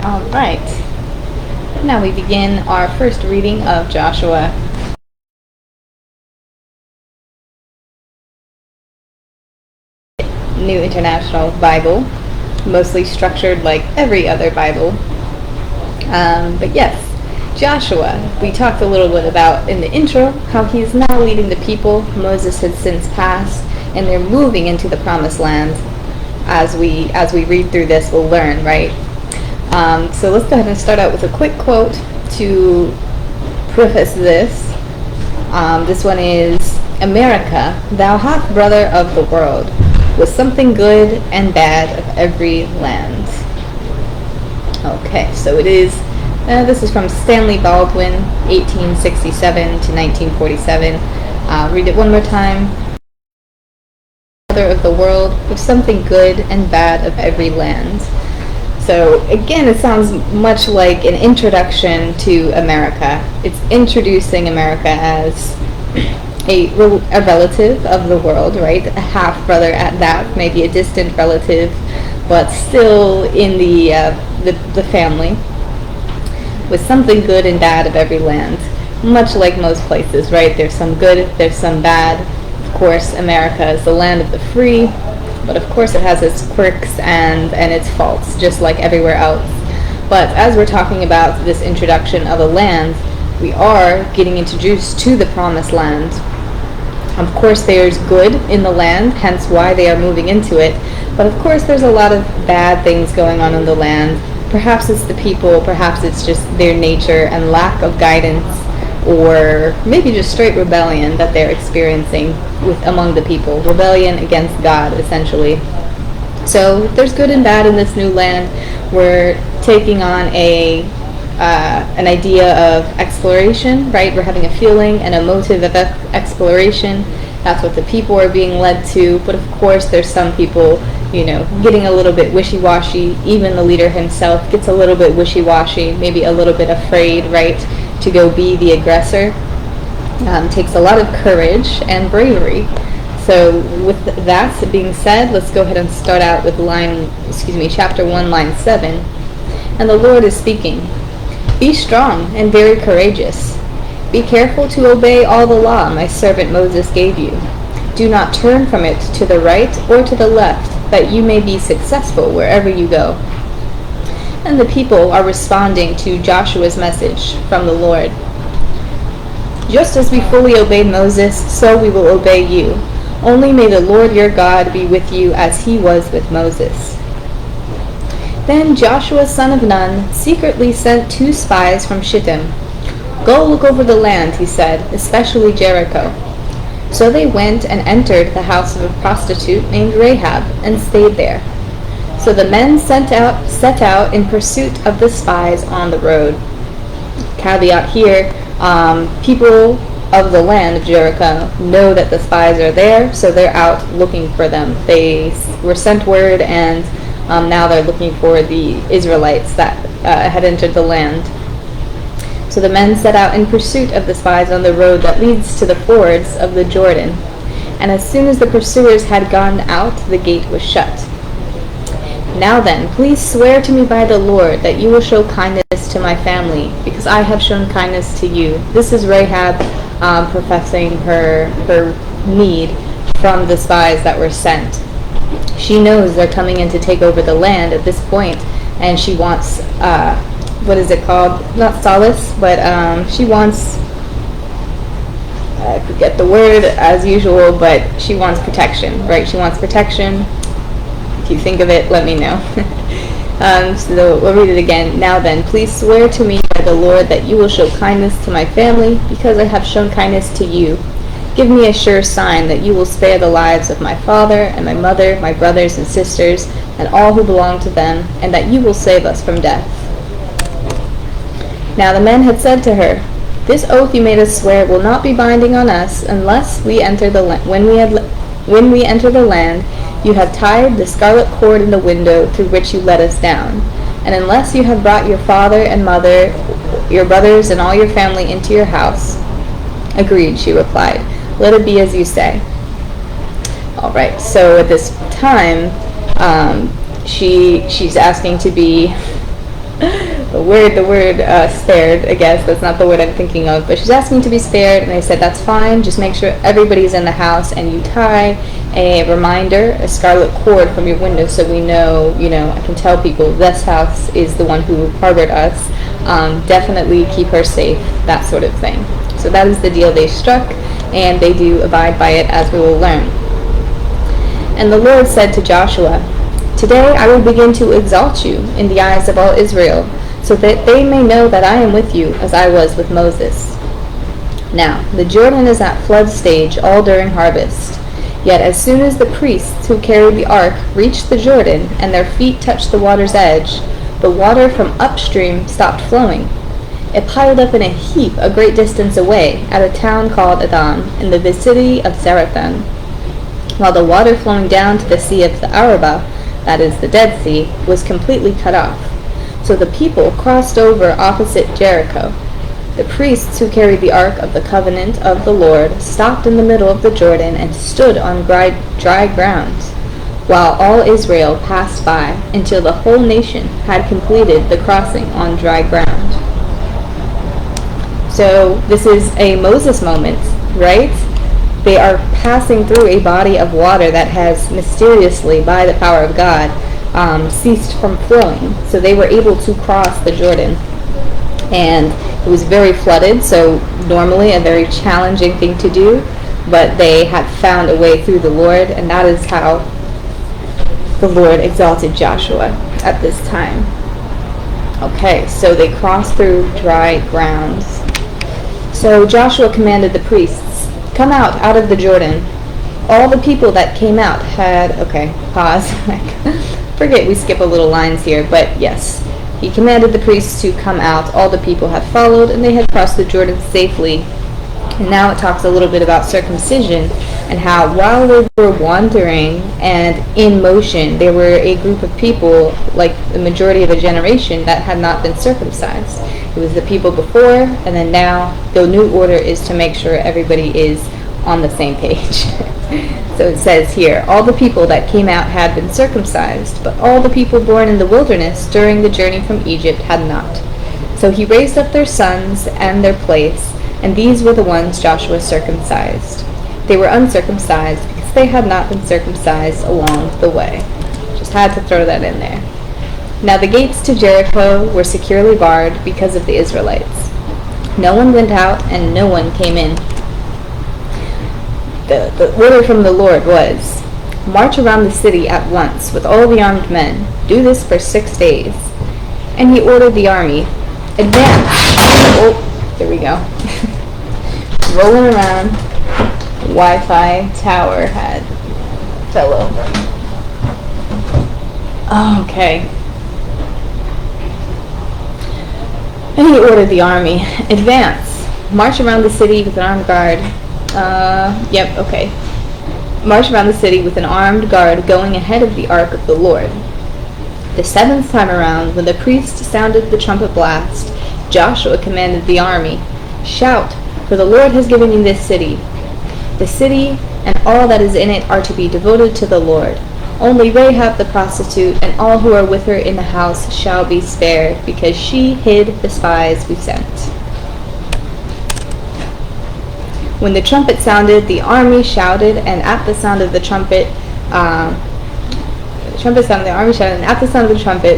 All right. Now we begin our first reading of Joshua. New International Bible, mostly structured like every other Bible. But yes, Joshua, we talked a little bit about in the intro how he is now leading the people. Moses had since passed, and they're moving into the promised land. As we read through this, we'll learn, right? So let's go ahead and start out with a quick quote to preface this. This one is, "America, thou half-brother of the world, with something good and bad of every land." Okay, so it is, this is from Stanley Baldwin, 1867 to 1947. Read it one more time. "Brother of the world, with something good and bad of every land." So again, it sounds much like an introduction to America. It's introducing America as a relative of the world, right? A half-brother at that, maybe a distant relative, but still in the family, with something good and bad of every land. Much like most places, right? There's some good, there's some bad. Of course, America is the land of the free, but of course it has its quirks and its faults, just like everywhere else. But as we're talking about this introduction of a land, we are getting introduced to the promised land. Of course there's good in the land, hence why they are moving into it, but of course there's a lot of bad things going on in the land. Perhaps it's the people, perhaps it's just their nature and lack of guidance, or maybe just straight rebellion that they're experiencing among the people. Rebellion against God, essentially. So there's good and bad in this new land. We're taking on an idea of exploration, right? We're having a feeling and a motive of exploration. That's what the people are being led to. But of course, there's some people, getting a little bit wishy-washy. Even the leader himself gets a little bit wishy-washy, maybe a little bit afraid, right, to go be the aggressor. Takes a lot of courage and bravery. So with that being said, let's go ahead and start out with chapter 1, line 7. "And the Lord is speaking. Be strong and very courageous. Be careful to obey all the law my servant Moses gave you. Do not turn from it to the right or to the left, that you may be successful wherever you go." And the people are responding to Joshua's message from the Lord. "Just as we fully obeyed Moses, so we will obey you. Only may the Lord your God be with you as he was with Moses." Then Joshua son of Nun secretly sent 2 spies from Shittim. "Go look over the land," he said, "especially Jericho." So they went and entered the house of a prostitute named Rahab and stayed there. So the men set out in pursuit of the spies on the road. Caveat here, people of the land of Jericho know that the spies are there, so they're out looking for them. They were sent word, and now they're looking for the Israelites that had entered the land. So the men set out in pursuit of the spies on the road that leads to the fords of the Jordan. And as soon as the pursuers had gone out, the gate was shut. "Now then, please swear to me by the Lord that you will show kindness to my family, because I have shown kindness to you." This is Rahab professing her need from the spies that were sent. She knows they're coming in to take over the land at this point, and she wants, what is it called? Not solace, but she wants, I forget the word as usual, but she wants protection, right? She wants protection. If you think of it, let me know. So we'll read it again. "Now then, please swear to me by the Lord that you will show kindness to my family, because I have shown kindness to you. Give me a sure sign that you will spare the lives of my father and my mother, my brothers and sisters, and all who belong to them, and that you will save us from death." Now the men had said to her, "This oath you made us swear will not be binding on us unless we enter the when we enter the land. You have tied the scarlet cord in the window through which you let us down, and unless you have brought your father and mother, your brothers and all your family into your house." "Agreed," she replied. "Let it be as you say." All right. So at this time, she's asking to be the word spared, I guess. That's not the word I'm thinking of. But she's asking to be spared, and I said, that's fine. Just make sure everybody's in the house, and you tie a reminder, a scarlet cord from your window so we know, I can tell people this house is the one who harbored us. Definitely keep her safe, that sort of thing. So that is the deal they struck, and they do abide by it, as we will learn. And the Lord said to Joshua, today I will begin to exalt you in the eyes of all Israel, so that they may know that I am with you as I was with Moses. Now, the Jordan is at flood stage all during harvest. Yet as soon as the priests who carried the ark reached the Jordan and their feet touched the water's edge, the water from upstream stopped flowing. It piled up in a heap a great distance away at a town called Adam in the vicinity of Zarethan, while the water flowing down to the sea of the Arabah, that is the Dead Sea, was completely cut off. So the people crossed over opposite Jericho. The priests who carried the ark of the covenant of the Lord stopped in the middle of the Jordan and stood on dry ground, while all Israel passed by until the whole nation had completed the crossing on dry ground. So this is a Moses moment, right? They are passing through a body of water that has mysteriously, by the power of God, ceased from flowing. So they were able to cross the Jordan. And it was very flooded, so normally a very challenging thing to do, but they had found a way through the Lord, and that is how the Lord exalted Joshua at this time. Okay, so they crossed through dry grounds. So Joshua commanded the priests, come out of the Jordan. All the people that came out had, okay, pause. Forget we skip a little lines here, but yes. He commanded the priests to come out. All the people had followed, and they had crossed the Jordan safely. And now it talks a little bit about circumcision and how while they were wandering and in motion, there were a group of people, like the majority of a generation, that had not been circumcised. It was the people before, and then now the new order is to make sure everybody is on the same page. So it says here, all the people that came out had been circumcised, but all the people born in the wilderness during the journey from Egypt had not. So he raised up their sons and their place, and these were the ones Joshua circumcised. They were uncircumcised because they had not been circumcised along the way. Just had to throw that in there. Now the gates to Jericho were securely barred because of the Israelites. No one went out and no one came in. The order from the Lord was, march around the city at once with all the armed men. Do this for 6 days. And he ordered the army, advance. Oh, there we go. Rolling around, Wi-Fi tower fell over. Okay. And he ordered the army, advance. March around the city with an armed guard. March around the city with an armed guard going ahead of the ark of the Lord. The 7th time around, when the priest sounded the trumpet blast, Joshua commanded the army, shout, for the Lord has given you this city. The city and all that is in it are to be devoted to the Lord. Only Rahab the prostitute and all who are with her in the house shall be spared, because she hid the spies we sent. When the trumpet sounded, the army shouted, and at the sound of the trumpet,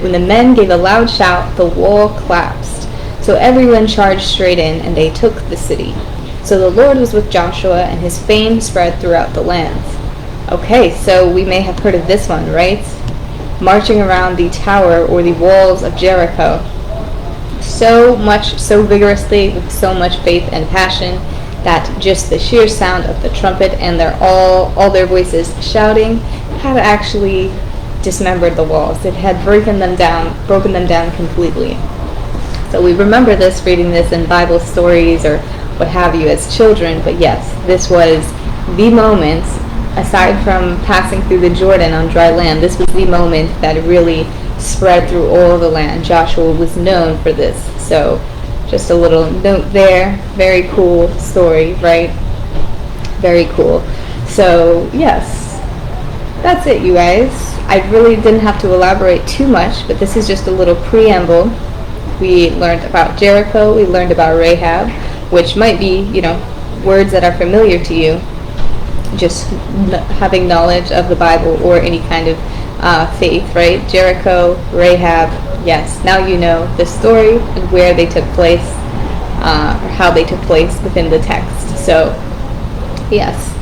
when the men gave a loud shout, the wall collapsed. So everyone charged straight in, and they took the city. So the Lord was with Joshua, and his fame spread throughout the land. Okay, so we may have heard of this one, right? Marching around the tower or the walls of Jericho. So vigorously, with so much faith and passion, that just the sheer sound of the trumpet and all their voices shouting had actually dismembered the walls. It had broken them down completely. So we remember this, reading this in Bible stories or what have you as children, but yes, this was the moment, aside from passing through the Jordan on dry land, this was the moment that really spread through all of the land. Joshua was known for this. So just a little note there. Very cool story, right? Very cool. So yes, that's it, you guys. I really didn't have to elaborate too much, but this is just a little preamble. We learned about Jericho, we learned about Rahab, which might be, words that are familiar to you, just having knowledge of the Bible or any kind of faith, right? Jericho, Rahab, yes, now you know the story and where they took place, or how they took place within the text. So, yes,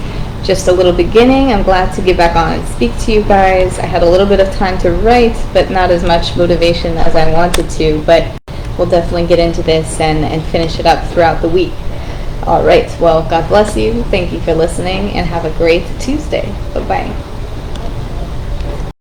just a little beginning. I'm glad to get back on and speak to you guys. I had a little bit of time to write, but not as much motivation as I wanted to, but we'll definitely get into this and finish it up throughout the week. All right, well, God bless you. Thank you for listening, and have a great Tuesday. Bye-bye.